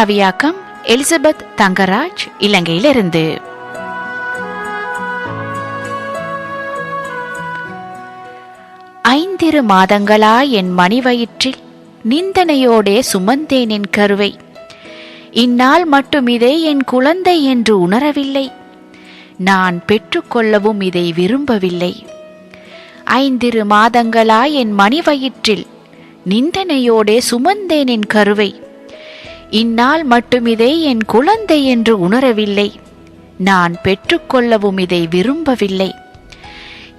கவியாக்கம் Elizabeth Thangaraj, இலங்கையிலிருந்து. ஐந்திரு மாதங்களாய் என் மணிவயிற்றில் நிந்தனையோடே சுமந்தேன் என் கருவை. இந்நாள் மட்டும் இதை என் குழந்தை என்று உணரவில்லை. நான் பெற்றுக்கொள்ளவும் இதை விரும்பவில்லை. ஐந்திரு மாதங்களாய் என் மணிவயிற்றில் நிந்தனையோடே சுமந்தேன் என் கருவை. இந்நாள் மட்டும் இதை என் குழந்தை என்று உணரவில்லை. நான் பெற்றுக்கொள்ளவும் இதை விரும்பவில்லை.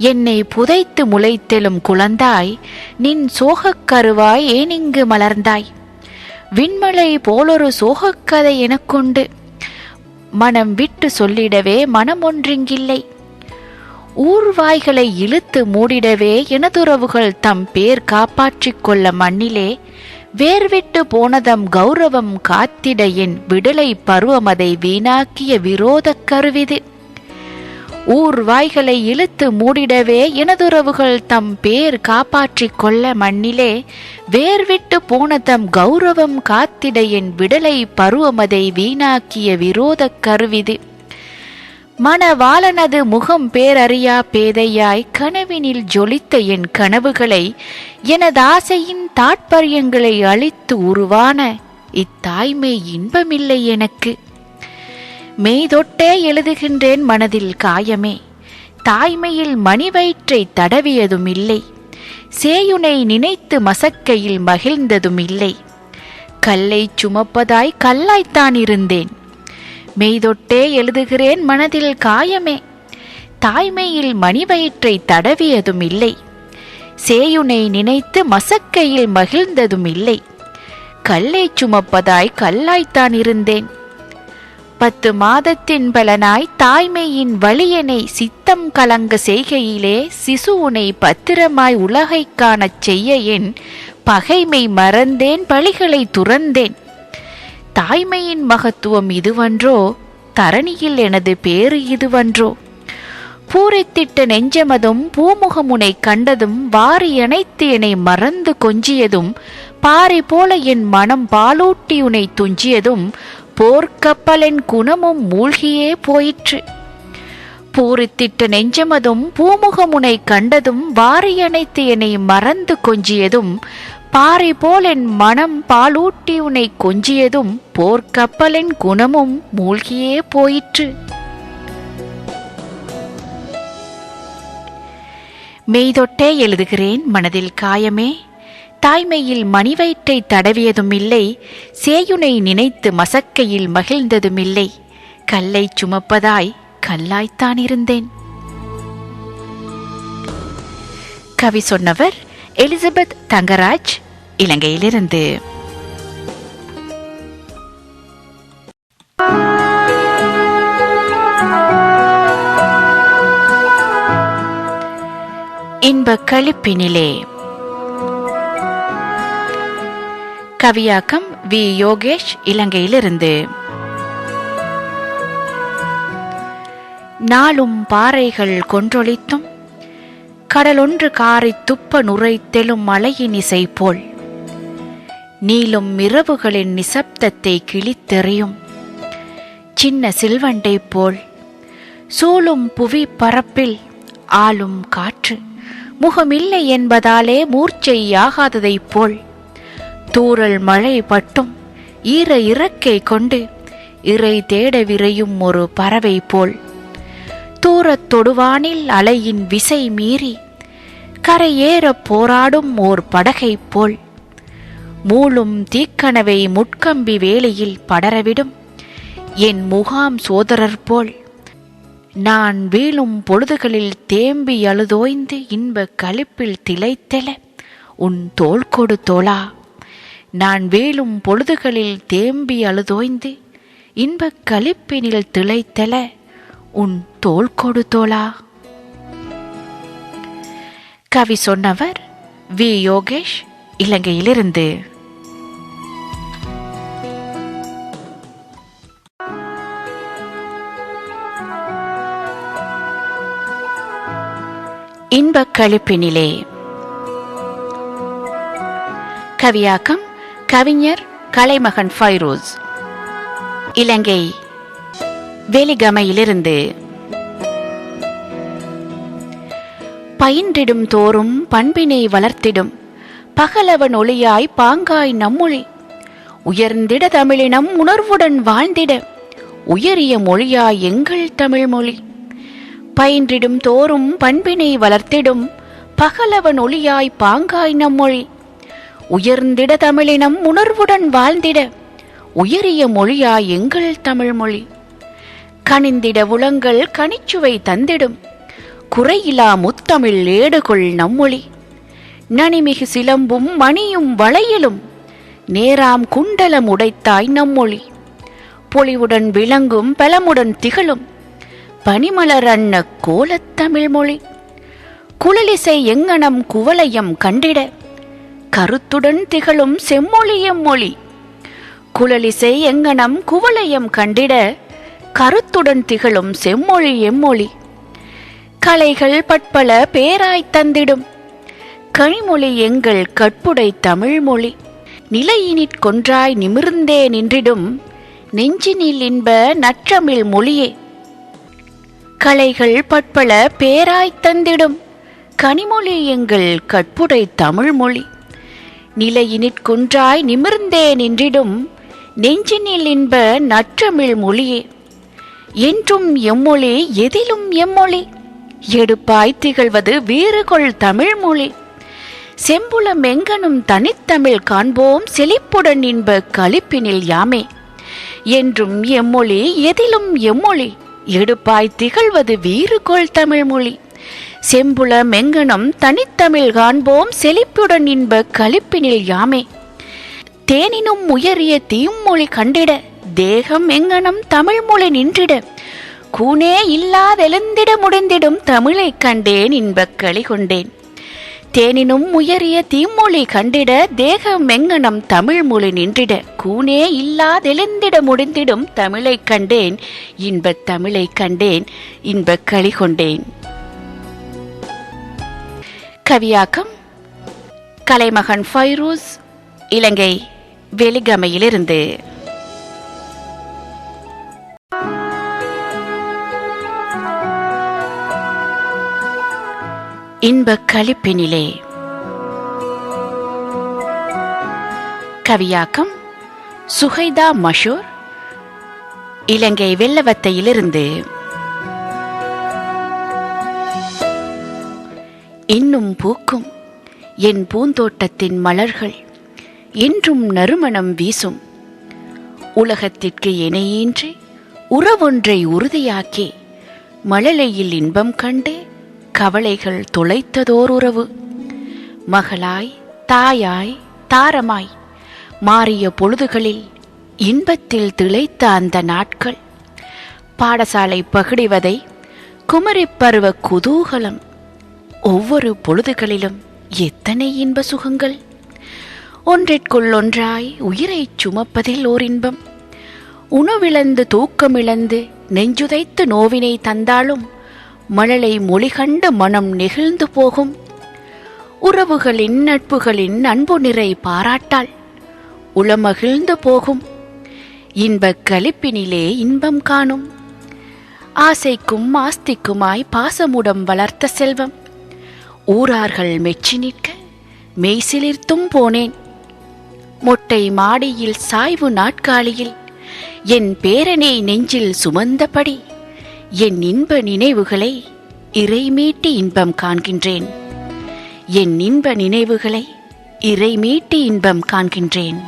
என்னை புதைத்து முளைத்தெழும் குழந்தாய், நின் சோகக்கருவாய் ஏனிங்கு மலர்ந்தாய். விண்மலை போலொரு சோகக்கதை எனக்குண்டு, மனம் விட்டு சொல்லிடவே மனமொன்றிங்கில்லை. ஊர்வாய்களை இழுத்து மூடிடவே எனதுறவுகள் தம் பேர் காப்பாற்றிக் கொள்ள மண்ணிலே வேர்விட்டு போனதம் கௌரவம் காத்திட என் விடலை பருவமதை வீணாக்கிய விரோதக் கருவிது. ஊர்வாய்களை இழுத்து மூடிடவே எனதுறவுகள் தம் பேர் காப்பாற்றிக் கொள்ள மண்ணிலே வேர்விட்டு போனதம் கௌரவம் காத்திட என் விடலை பருவமதை வீணாக்கிய விரோதக் கருவிது. மணவாளனது முகம் பேரறியா பேதையாய் கனவினில் ஜொலித்த என் கனவுகளை, எனதாசையின் தாட்பரியங்களை அழித்து உருவான இத்தாய்மை இன்பமில்லை எனக்கு. மெய்தொட்டே எழுதுகின்றேன் மனதில் காயமே, தாய்மையில் மணிவயிற்றை தடவியதும் இல்லை. சேயுனை நினைத்து மசக்கையில் மகிழ்ந்ததும் இல்லை. கல்லை சுமப்பதாய் கல்லாய்த்தான் இருந்தேன். மெய்தொட்டே எழுதுகிறேன் மனதில் காயமே, தாய்மையில் மணிவயிற்றை தடவியதும் இல்லை. சேயுனை நினைத்து மசக்கையில் மகிழ்ந்ததும் இல்லை. கல்லை சுமப்பதாய் கல்லாய்த்தான் இருந்தேன். 10 மாதத்தின் பலனாய் தாய்மையின் வலியனை சித்தம் கலங்க செய்கையிலே சிசுவுனை பத்திரமாய் உலகை காணச் செய்ய என் பகைமை மறந்தேன், பழிகளை துறந்தேன். தாய்மையின் மகத்துவம் இதுவன்றோ, தரணியில் எனது பேறு இதுவன்றோ. பூரித்திட்ட நெஞ்சமதும் பூமுகமுனை கண்டதும் வாரி அணைத்து என்னை மறந்து கொஞ்சியதும் பாறை போல என் மனம் பாலூட்டி உனை துஞ்சியதும் போர்க்கப்பலின் குணமும் மூழ்கியே போயிற்று. பூரித்திட்ட நெஞ்சமதும் பூமுகமுனை கண்டதும் வாரி அணைத்து என்னை மறந்து கொஞ்சியதும் பாறை போல் என் மனம் பாலூட்டி உனை கொஞ்சியதும் போர்க்கப்பலின் குணமும் மூழ்கியே போயிற்று. மெய்தொட்டே எழுதுகிறேன் மனதில் காயமே, தாய்மையில் மணிவயிற்றை தடவியதும் இல்லை. சேயுனை நினைத்து மசக்கையில் மகிழ்ந்ததும் இல்லை. கல்லை சுமப்பதாய் கல்லாய்த்தான் இருந்தேன். கவி சொன்னவர் எலிசபெத் தங்கராஜ், இலங்கையிலிருந்து. இன்ப களிப்பினிலே. கவியாக்கம் வி. யோகேஷ், இலங்கையிலிருந்து. நாளும் பாறைகள் கொன்றொழித்தும் கடலொன்று காரித் துப்ப நுரைத்தெழும் மலையின் இசை போல் நீளும் இரவுகளின் நிசப்தத்தை கிழித்தெறியும் சின்ன சில்வண்டை போல் சூழும் புவி பரப்பில் ஆளும் காற்று முகமில்லை என்பதாலே மூர்ச்சையாகாததைப் போல் தூறல் மழை பட்டும் ஈர இறக்கை கொண்டு இறை தேட விரையும் ஒரு பறவை போல் தூரத் தொடுவானில் அலையின் விசை மீறி கரையேறப் போராடும் ஓர் படகை போல் மூளும் தீக்கனவை முட்கம்பி வேலையில் படரவிடும் என் முகாம் சோதரர் போல் நான் வீழும் பொழுதுகளில் தேம்பி அழுதோய்ந்து இன்ப களிப்பில் திளைத்தெழ உன் தோள் கொடு தோளா. நான் வீழும் பொழுதுகளில் தேம்பி அழுதோய்ந்து இன்பக் களிப்பினில் திளைத்தெழ உன் தோள் கொடு தோளா. கவி சொன்னவர் வி. யோகேஷ், இலங்கையிலிருந்து. இன்பக் களிப்பினிலே. கவியாக்கம் கவிஞர் கலைமகன் ஃபைரோஸ், இலங்கை வெலிகமையிலிருந்து. பயின்றிடும் தோறும் பண்பினை வளர்த்திடும் பகலவன் ஒளியாய் பாங்காய் நம்மொழி. உயர்ந்திட தமிழினம் உணர்வுடன் வாழ்ந்திட உயரிய மொழியாய் எங்கள் தமிழ் மொழி. பயின்றிடும் தோறும் பண்பினை வளர்த்திடும் பகலவன் ஒளியாய் பாங்காய் நம்மொழி. உயர்ந்திட தமிழினம் உணர்வுடன் வாழ்ந்திட உயரிய மொழியாய் எங்கள் தமிழ் மொழி. கனிந்திட உளங்கள் கனிச்சுவை தந்திடும் குறையிலா முத்தமிழ் ஏடுகொள் நம்மொழி. நனிமிகு சிலம்பும் மணியும் வளையலும் நேராம் குண்டலம் உடைத்தாய் நம்மொழி. பொலிவுடன் விளங்கும் பலமுடன் திகழும் பனிமலர் அன்ன கோலத்தமிழ் மொழி. குழலிசை எங்கனம் குவலயம் கண்டிட கருத்துடன் திகழும் செம்மொழியம் மொழி. குழலிசை எங்கனம் குவலயம் கண்டிட கருத்துடன் திகழும் செம்மொழி எம்மொழி. கலைகள் பட்பல பேராய் தந்திடும் கனிமொழி எங்கள் கற்புடை தமிழ் மொழி. நிலையினிற்கொன்றாய் நிமிர்ந்தே நின்றிடும் நெஞ்சினில் இன்ப நற்றமிழ் மொழியே. கலைகள் பட்பல பேராய் தந்திடும் கனிமொழி எங்கள் கற்புடை தமிழ் மொழி. நிலையினிற்கொன்றாய் நிமிர்ந்தே நின்றிடும் நெஞ்சினில் இன்ப நற்றமிழ் மொழியே. என்றும் எம்மொழி எதிலும் எம்மொழி எடுப்பாய் திகழ்வது வீறுகொள் தமிழ் மொழி. செம்புலம் எங்கனும் தனித்தமிழ் காண்போம் செழிப்புடன் இன்ப களிப்பினில் யாமே. என்றும் எம்மொழி எதிலும் எம்மொழி எடுப்பாய் திகழ்வது வீறுகொள் தமிழ் மொழி. செம்புலம் எங்கனும் தனித்தமிழ் காண்போம் செழிப்புடன் இன்ப களிப்பினில் யாமே. தேனினும் உயரிய தீம்மொழி கண்டிட தேகம் எங்கனம் தமிழ் மொழி நின்றிட கூனே இல்லாதெழுந்திட முடிந்திடும் தமிழை கண்டேன் இன்பக் களி கொண்டேன். தேனினும் உயரிய தீம்மொழி கண்டிட தேகம் எங்கனம் தமிழ் மொழி நின்றிட கூனே இல்லாதெழுந்திட முடிந்திடும் தமிழை கண்டேன் இன்பத் தமிழை கண்டேன் இன்பக் களி கொண்டேன். கவியாக்கம் கலைமகன் ஃபைரூஸ், இலங்கை வெலிகமையிலிருந்து. இன்பக் களிப்பினிலே. கவியாக்கம் சுஹைதா மஷூர், இலங்கை வெள்ளவத்தையிலிருந்து. இன்னும் பூக்கும் என் பூந்தோட்டத்தின் மலர்கள் என்றும் நறுமணம் வீசும். உலகத்திற்கு இணையின்றி உறவொன்றை உறுதியாக்கி மழலையில் இன்பம் கண்டு கவலைகள் தொலைத்ததோர் உறவு. மகளாய் தாயாய் தாரமாய் மாறிய பொழுதுகளில் இன்பத்தில் திளைத்த அந்த நாட்கள். பாடசாலை பகிடிவதை குமரிப் பருவ குதூகலம். ஒவ்வொரு பொழுதுகளிலும் எத்தனை இன்ப சுகங்கள். ஒன்றிற்குள் ஒன்றாய் உயிரைச் சுமப்பதில் ஓர் இன்பம். உணவிழந்து தூக்கமிழந்து நெஞ்சுதைத்து நோவினை தந்தாலும் மழலை மொழி கண்டு மனம் நெகிழ்ந்து போகும். உறவுகளின் நட்புகளின் அன்பு நிறை பாராட்டால் உளமகிழ்ந்து போகும். இன்பக் களிப்பினிலே இன்பம் காணும். ஆசைக்கும் ஆஸ்திக்குமாய் பாசமுடம் வளர்த்த செல்வம். ஊரார்கள் மெச்சி நிற்க மெய்சிலிர்த்தும் போனேன். மொட்டை மாடியில் சாய்வு நாட்காலியில் என் பேரனை நெஞ்சில் சுமந்தபடி என் இன்ப நினைவுகளை இறைமீட்டி இன்பம் காண்கின்றேன். என் இன்ப நினைவுகளை இறைமீட்டி இன்பம் காண்கின்றேன்.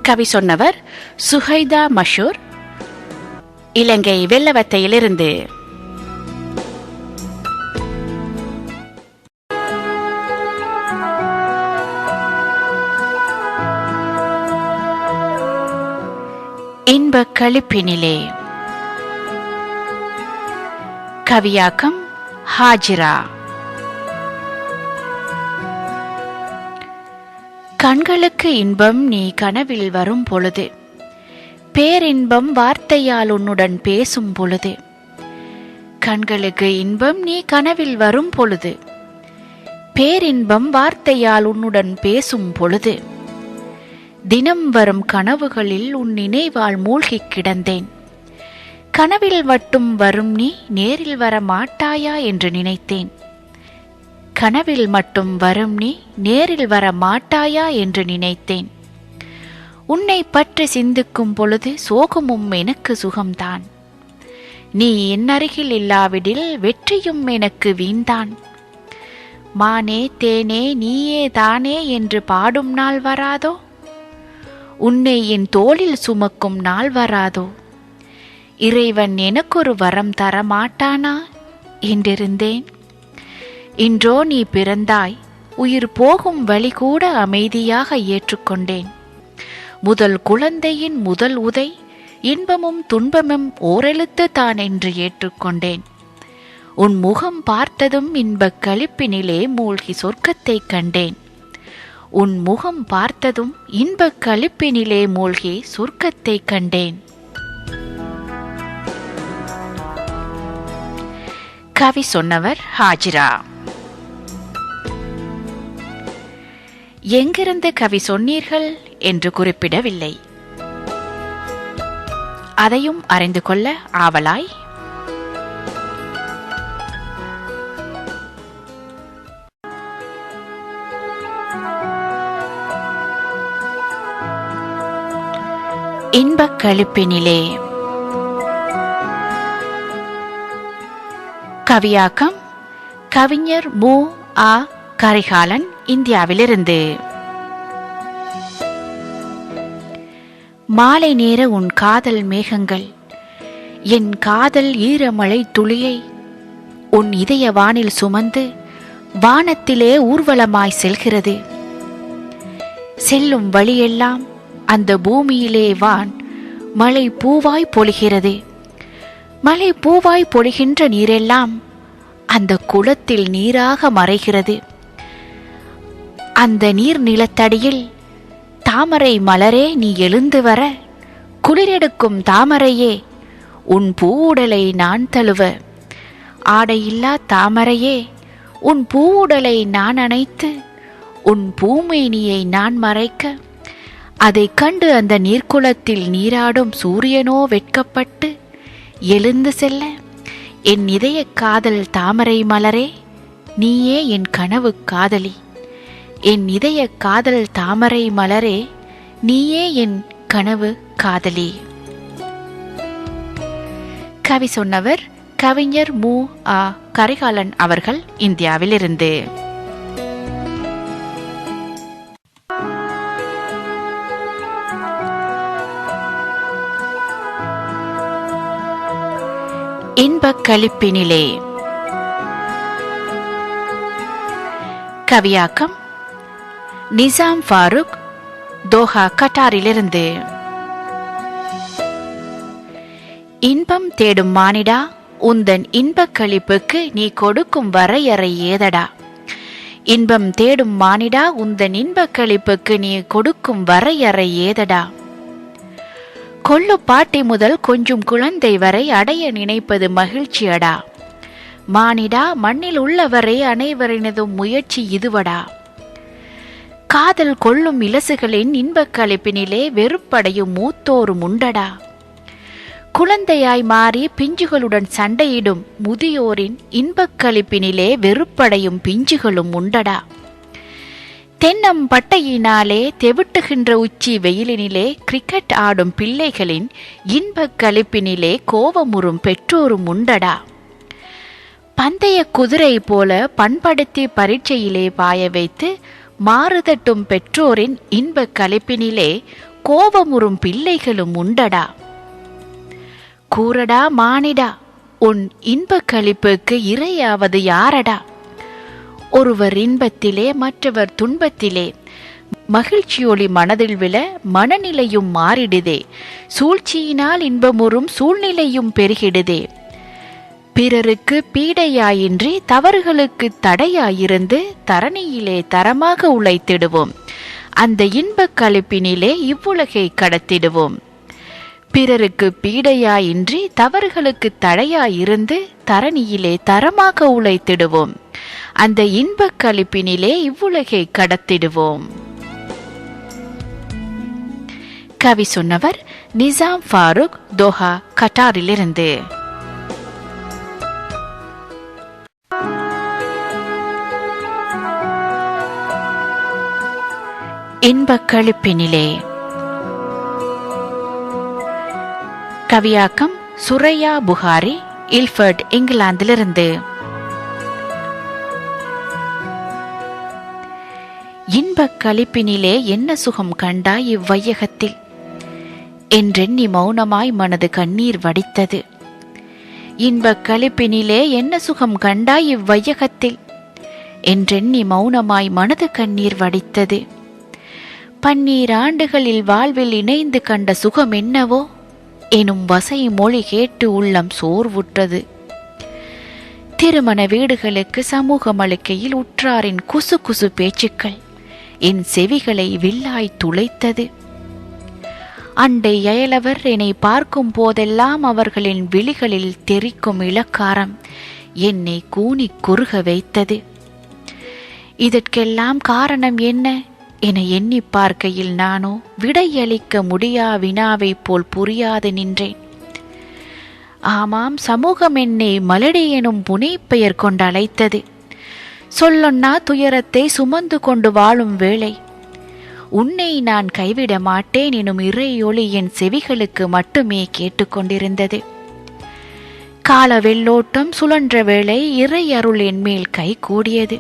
கவி சொன்னவர் சுஹைதா மஷூர், இலங்கை வெள்ளவத்தையிலிருந்து. இன்பக் களிப்பினிலே. கவியாக்கம் ஹாஜிரா. கண்களுக்கு இன்பம் நீ கனவில் வரும் பொழுது, பேரின்பம் வார்த்தையால் உன்னுடன் பேசும் பொழுது. கண்களுக்கு இன்பம் நீ கனவில் வரும் பொழுது, பேரின்பம் வார்த்தையால் உன்னுடன் பேசும் பொழுது. தினம் வரும் கனவுகளில் உன் நினைவால் மூழ்கிக் கிடந்தேன். கனவில் மட்டும் வரும் நீ நேரில் வர மாட்டாயா என்று நினைத்தேன். கனவில் மட்டும் வரும் நீ நேரில் வர மாட்டாயா என்று நினைத்தேன். உன்னை பற்றி சிந்திக்கும் பொழுது சோகமும் எனக்கு சுகம்தான். நீ என் அருகில் இல்லாவிடில் வெற்றியும் எனக்கு வீண்தான். மானே தேனே நீயே தானே என்று பாடும் நாள் வராதோ? உன்னை என் தோளில் சுமக்கும் நாள் வராதோ? இறைவன் எனக்கொரு வரம் தர மாட்டானா என்றிருந்தேன். இன்றோ நீ பிறந்தாய், உயிர் போகும் வழி கூட அமைதியாக ஏற்றுக்கொண்டேன். முதல் குழந்தையின் முதல் உதை இன்பமும் துன்பமும் ஓரெழுத்து தான் என்று ஏற்றுக்கொண்டேன். உன் முகம் பார்த்ததும் இன்பக் களிப்பினிலே மூழ்கி சொர்க்கத்தை கண்டேன். உன் முகம் பார்த்ததும் இன்பக் களிப்பினிலே மூழ்கி சொர்க்கத்தை கண்டேன். கவி சொன்னவர் ஹாஜிரா. எங்கிருந்து கவி சொன்னீர்கள் என்று குறிப்பிடவில்லை. அதையும் அறிந்து கொள்ள ஆவலாய். இன்பக் களிப்பினிலே. கவியாக்கம் கவிஞர் மு. ஆ. கரிகாலன், இந்தியாவிலிருந்து. மாலை நேர உன் காதல் மேகங்கள் என் காதல் ஈரமழை துளியை உன் இதய வானில் சுமந்து வானத்திலே ஊர்வலமாய் செல்கிறது. செல்லும் வழியெல்லாம் அந்த பூமியிலே வான் மழை பூவாய் பொழிகிறது. மழை பூவாய் பொழிகின்ற நீரெல்லாம் அந்த குளத்தில் நீராக மறைகிறது. அந்த நீர் நிலத்தடியில் தாமரை மலரே நீ எழுந்து வர, குளிரெடுக்கும் தாமரையே உன் பூவுடலை நான் தழுவ, ஆடையில்லா தாமரையே உன் பூவுடலை நான் அணைத்து உன் பூமேனியை நான் மறைக்க, அதை கண்டு அந்த நீர்க்குளத்தில் நீராடும் சூரியனோ வெட்கப்பட்டு எழுந்து செல்ல, என் இதய காதல் தாமரை மலரே நீயே என் கனவு காதலி. என் இதய காதல் தாமரை மலரே நீயே என் கனவு காதலி. கவி சொன்னவர் கவிஞர் மு. ஆ. கரிகாலன் அவர்கள், இந்தியாவிலிருந்து. இன்பக் களிப்பினிலே. கவியாக்கம் நிசாம் ஃபாரூக், தோஹா, கட்டாரிலிருந்து. இன்பம் தேடும் மானிடா, உந்தன் இன்பக் களிப்புக்கு நீ கொடுக்கும் வரையறை ஏதடா. இன்பம் தேடும் மானிடா, உந்தன் இன்பக் களிப்புக்கு நீ கொடுக்கும் வரையறை ஏதடா. கொள்ளு பாட்டி முதல் கொஞ்சம் குழந்தை வரை அடைய நினைப்பது மகிழ்ச்சியடா. மானிடா, மண்ணில் உள்ளவரை அனைவரினதும் முயற்சி இதுவடா. காதல் கொள்ளும் இலசுகளின் இன்பக் களிப்பினிலே வெறுப்படையும் மூத்தோரும் உண்டடா. குழந்தையாய் மாறி பிஞ்சுகளுடன் சண்டையிடும் முதியோரின் இன்பக் களிப்பினிலே வெறுப்படையும் பிஞ்சுகளும் உண்டடா. தென்னம் பட்டையினாலே தெவிட்டுகின்ற உச்சி வெயிலினிலே கிரிக்கெட் ஆடும் பிள்ளைகளின் இன்பக் களிப்பினிலே கோபமுறும் பெற்றோரும் உண்டடா. பந்தய குதிரை போல பண்படுத்தி பரீட்சையிலே பாய வைத்து மாறுதட்டும் பெற்றோரின் இன்பக் களிப்பினிலே கோபமுறும் பிள்ளைகளும் உண்டடா. கூறடா மானிடா, உன் இன்பக் களிப்புக்கு இரையாவது யாரடா. ஒருவர் இன்பத்திலே மற்றவர் துன்பத்திலே மகிழ்ச்சியொளி மனதில் விழ மனநிலையும் மாறிடுதே. சூழ்ச்சியினால் இன்பமுறும் சூழ்நிலையும் பெருகிடுதே. பிறருக்கு பீடையாயின்றி தவறுகளுக்கு தடையாயிருந்து தரணியிலே தரமாக உழைத்திடுவோம். அந்த இன்பக் களிப்பினிலே இவ்வுலகை கடத்திடுவோம். பிறருக்கு பீடையாயின்றி தவறுகளுக்கு தடையாயிருந்து தரணியிலே தரமாக உழைத்திடுவோம். அந்த இன்பக் களிப்பினிலே இவ்வுலகை கடத்திடுவோம். கவி சொன்னவர் நிசாம் ஃபாரூக், தோஹா, கட்டாரிலிருந்து. இன்பக் களிப்பினிலே. கவியாக்கம் சுரையா புகாரி, இல்ஃபர்ட், இங்கிலாந்திலிருந்து. இன்பக் களிப்பினிலே என்ன சுகம் கண்டாய் இவ்வையகத்தில் என்றெண்ணி மௌனமாய் மனது கண்ணீர் வடித்தது. இன்பக் களிப்பினிலே என்ன சுகம் கண்டாய் இவ்வையகத்தில் என்றெண்ணி மௌனமாய் மனது கண்ணீர் வடித்தது. 12 ஆண்டுகளில் வாழ்வில் இணைந்து கண்ட சுகம் என்னவோ எனும் வசை மொழி கேட்டு உள்ளம் சோர்வுற்றது. திருமண வீடுகளுக்கு சமூகம் அளிக்கையில் உற்றாரின் குசு குசு பேச்சுக்கள் என் செவிகளை வில்லாய் துளைத்தது. அண்டை அயலவர் என்னை பார்க்கும் போதெல்லாம் அவர்களின் விழிகளில் தெரிக்கும் இலக்காரம் என்னை கூனி குறுக வைத்தது. இதற்கெல்லாம் காரணம் என்ன என எண்ணி பார்க்கையில் நானோ விடையளிக்க முடியா வினாவை போல் புரியாது நின்றேன். ஆமாம், சமூகம் என்னை மலடி எனும் புனைப்பெயர் கொண்டு அழைத்தது. சொல்லொன்னா துயரத்தை சுமந்து கொண்டு வாழும் வேளை உன்னை நான் கைவிட மாட்டேன் எனும் இறையொளி என் செவிகளுக்கு மட்டுமே கேட்டுக்கொண்டிருந்தது. கால வெள்ளோட்டம் சுழன்ற வேளை இறை அருள் என் மேல் கை கூடியது.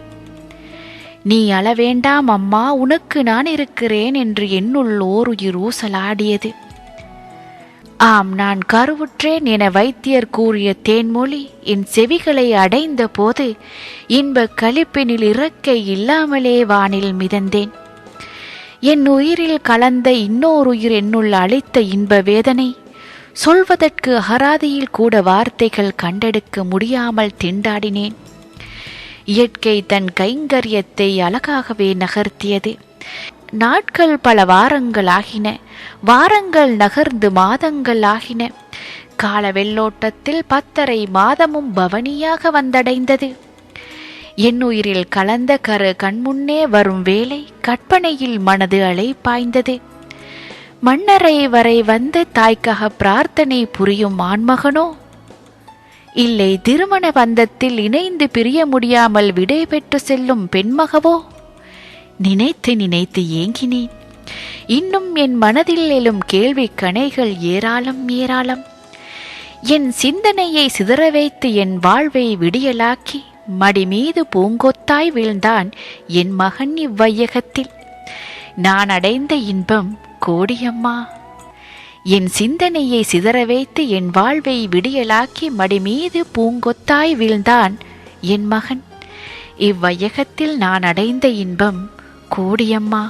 நீ அளவேண்டாம் அம்மா, உனக்கு நான் இருக்கிறேன் என்று என்னுள் ஓருயிர் ஊசலாடியது. ஆம், நான் கருவுற்றேன் என வைத்தியர் கூறிய தேன்மொழி என் செவிகளை அடைந்த போது இன்பக் களிப்பினில் இறக்கை இல்லாமலே வானில் மிதந்தேன். என் உயிரில் கலந்த இன்னோருயிர் என்னுள் அளித்த இன்ப வேதனை சொல்வதற்கு அகராதியில் கூட வார்த்தைகள் கண்டெடுக்க முடியாமல் திண்டாடினேன். இயற்கை தன் கைங்கரியத்தை அழகாகவே நகர்த்தியது. நாட்கள் பல வாரங்கள் ஆகின, வாரங்கள் நகர்ந்து மாதங்கள் ஆகின. கால வெள்ளோட்டத்தில் 10.5 மாதமும் பவனியாக வந்தடைந்தது. என் உயிரில் கலந்த கரு கண்முன்னே வரும் வேளை கற்பனையில் மனது அலை பாய்ந்தது. மன்னரை வரை வந்து தாய்க்காக பிரார்த்தனை புரியும் ஆண்மகனோ, இல்லை திருமண பந்தத்தில் இணைந்து பிரிய முடியாமல் விடை பெற்று செல்லும் பெண்மகவோ? நினைத்து நினைத்து ஏங்கினேன். இன்னும் என் மனதில் எழும் கேள்வி கணைகள் ஏராளம் ஏராளம். என் சிந்தனையை சிதற வைத்து என் வாழ்வை விடியலாக்கி மடி மீது பூங்கொத்தாய் வீழ்ந்தான் என் மகன் இவ்வையகத்தில். நான் அடைந்த இன்பம் கோடியம்மா. என் சிந்தனையை சிதற வைத்து என் வாழ்வை விடியலாக்கி மடி மீது பூங்கொத்தாய் வீழ்ந்தான் என் மகன் இவ்வையகத்தில். நான் அடைந்த இன்பம் கோடியம்மா.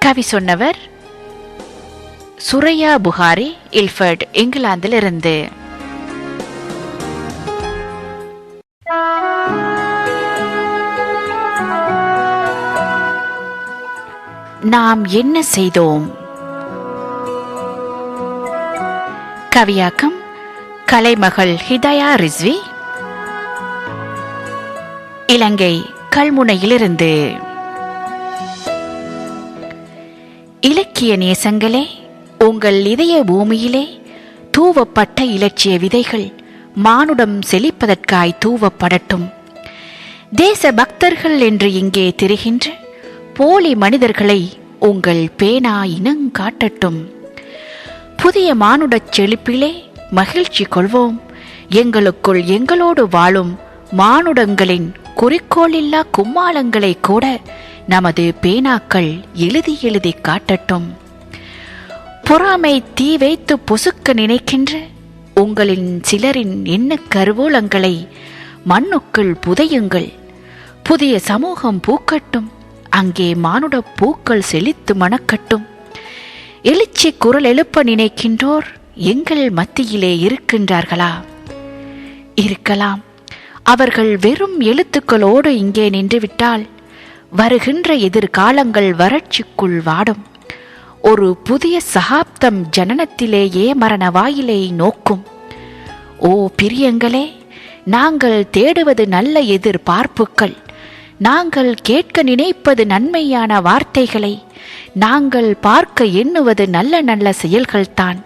கவி சொன்னவர் சுரையா புகாரி, இல்ஃபர்ட், இங்கிலாந்திலிருந்து. நாம் என்ன செய்தோம்? கவியாக்கம் கலைமகள் ஹிதாயா ரிஸ்வி, இலங்கை, கல்முனையிலிருந்து. இலக்கிய நேசங்களே, உங்கள் இதய பூமியிலே தூவப்பட்ட இலட்சிய விதைகள் மானுடம் செழிப்பதற்காய் தூவப்படட்டும். தேச பக்தர்கள் என்று இங்கே திரிகின்ற போலி மனிதர்களை உங்கள் பேனா இனங்காட்டட்டும். புதிய மானுடச் செழிப்பிலே மகிழ்ச்சி கொள்வோம். எங்களுக்குள் எங்களோடு வாழும் மானுடங்களின் குறிக்கோளில்லா கும்மாளங்களை கூட நமது பேனாக்கள் எழுதி எழுதி காட்டட்டும். பொறாமை தீ வைத்து பொசுக்க நினைக்கின்ற உங்களின் சிலரின் எண்ண கருவூலங்களை மண்ணுக்குள் புதையுங்கள். புதிய சமூகம் பூக்கட்டும். அங்கே மானுட பூக்கள் செழித்து மணக்கட்டும். எழுச்சி குரல் எழுப்ப நினைக்கின்றோர் எங்கள் மத்தியிலே இருக்கின்றார்களா? இருக்கலாம். அவர்கள் வெறும் எழுத்துக்களோடு இங்கே நின்றுவிட்டால் வருகின்ற எதிர்காலங்கள் வறட்சிக்குள் வாடும். ஒரு புதிய சகாப்தம் ஜனனத்திலேயே மரண வாயிலை நோக்கும். ஓ பிரியங்களே, நாங்கள் தேடுவது நல்ல எதிர்பார்ப்புக்கள், நாங்கள் கேட்க நினைப்பது நன்மையான வார்த்தைகளை, நாங்கள் பார்க்க எண்ணுவது நல்ல நல்ல செயல்கள்தான்.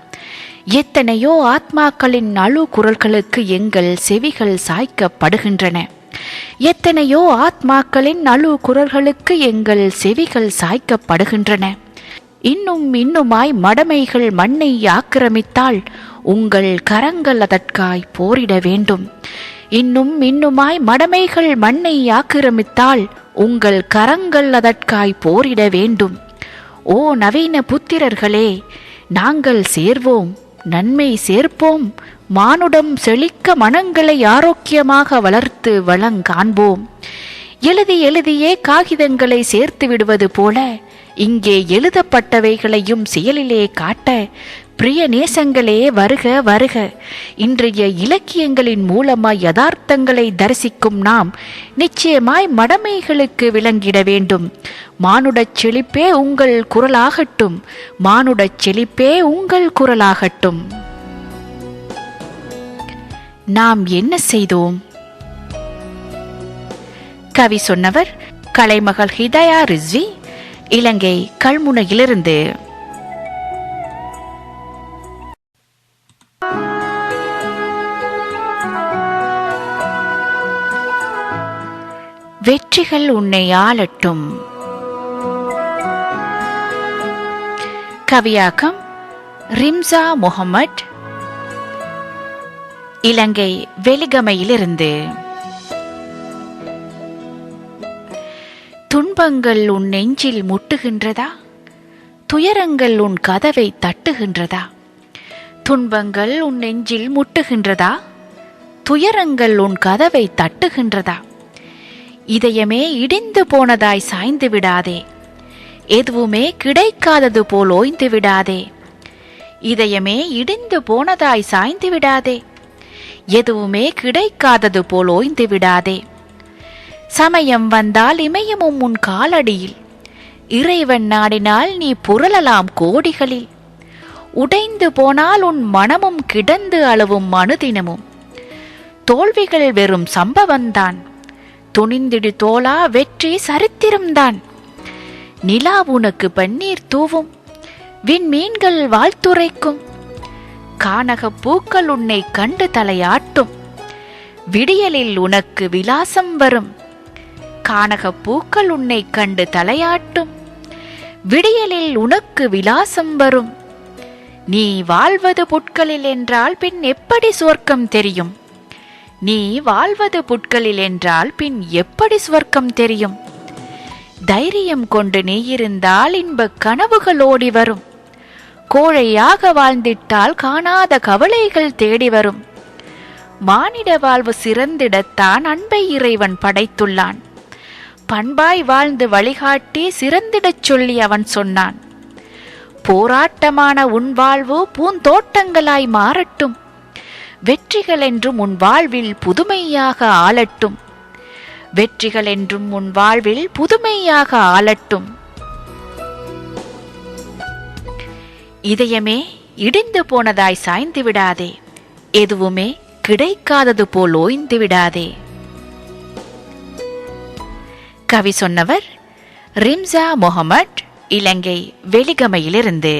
எத்தனையோ ஆத்மாக்களின் அழு குரல்களுக்கு எங்கள் செவிகள் சாய்க்கப்படுகின்றன. எத்தனையோ ஆத்மாக்களின் அழு குரல்களுக்கு எங்கள் செவிகள் சாய்க்கப்படுகின்றன. இன்னுமாய் மடமைகள் மண்ணை ஆக்கிரமித்தால் உங்கள் கரங்கள் அதற்காய் போரிட வேண்டும். இன்னுமாய் மடமைகள் மண்ணை ஆக்கிரமித்தால் உங்கள் கரங்கள் அதற்காய் போரிட வேண்டும். ஓ நவீன புத்திரர்களே, நாங்கள் சேர்வோம், நன்மை சேர்ப்போம், மானுடம் செழிக்க மனங்களை ஆரோக்கியமாக வளர்த்து வளங்காண்போம். எழுதியே காகிதங்களை சேர்த்து விடுவது போல இங்கே எழுதப்பட்டவைகளையும் செயலிலே காட்ட பிரிய நேசங்களே வருக வருக. இன்றைய இலக்கியங்களின் மூலமாய் யதார்த்தங்களை தரிசிக்கும் நாம் நிச்சயமாய் மடமைகளுக்கு விளங்கிட வேண்டும். மானுடச் செழிப்பே உங்கள் குரலாகட்டும், மானுடச் செழிப்பே உங்கள் குரலாகட்டும். நாம் என்ன செய்தோம்? கவி சொன்னவர் கலைமகள் ஹிதயா ரிஸ்வி, இலங்கை கல்முனையிலிருந்து. வெற்றிகள் உன்னை ஆளட்டும். கவியாக்கம் ரிம்சா முகமட், இலங்கை வெலிகமையிலிருந்து. துன்பங்கள் உன் நெஞ்சில் முட்டுகின்றதா? துயரங்கள் உன் கதவை தட்டுகின்றதா? துன்பங்கள் உன் நெஞ்சில் முட்டுகின்றதா? துயரங்கள் உன் கதவை தட்டுகின்றதா? இதயமே இடிந்து போனதாய் சாய்ந்து விடாதே, எதுவுமே கிடைக்காதது போல் ஓய்ந்து விடாதே. இதயமே இடிந்து போனதாய் சாய்ந்து விடாதே, எதுவுமே கிடைக்காதது போல் ஓய்ந்து விடாதே. சமயம் வந்தால் இமயமும் உன் காலடியில், இறைவன் நாடினால் நீ புரளலாம் கோடிகளில். உடைந்து போனால் உன் மனமும் கிடந்து அளவும் அனுதினமும். தோல்விகள் வெறும் சம்பவம்தான், துணிந்திடு தோளா வெற்றி சரித்திரம்தான். நிலா உனக்கு பன்னீர் தூவும், விண்மீன்கள் வாழ்த்துரைக்கும். கானக பூக்கள் உன்னை கண்டு தலையாட்டும், விடியலில் உனக்கு விலாசம் வரும். கானக பூக்கள் உன்னை கண்டு தலையாட்டும், விடியலில் உனக்கு விலாசம் வரும். நீ வாழ்வது புட்களில் என்றால் பின் எப்படி சுவர்க்கம் தெரியும்? நீ வாழ்வது புட்களில் என்றால் பின் எப்படி சுவர்க்கம் தெரியும்? தைரியம் கொண்டு நீ இருந்தால் இன்ப கனவுகள் ஓடி வரும். கோழையாக வாழ்ந்திட்டால் காணாத கவலைகள் தேடி வரும். மானிட வாழ்வு சிறந்திடத்தான் அன்பை இறைவன் படைத்துள்ளான். பண்பாய் வாழ்ந்து வழிகாட்டி சிறந்திடச் சொல்லி அவன் சொன்னான். போராட்டமான உன் வாழ்வு பூந்தோட்டங்களாய் மாறட்டும், வெற்றிகள் என்றும் உன் வாழ்வில் புதுமையாக ஆளட்டும். வெற்றிகள் என்றும் உன் வாழ்வில் புதுமையாக ஆளட்டும். இதயமே இடிந்து போனதாய் சாய்ந்து விடாதே, எதுவுமே கிடைக்காதது போல் ஓய்ந்து விடாதே. கவி சொன்னவர் ரிம்சா முகமட், இலங்கை வெலிகமையிலிருந்து.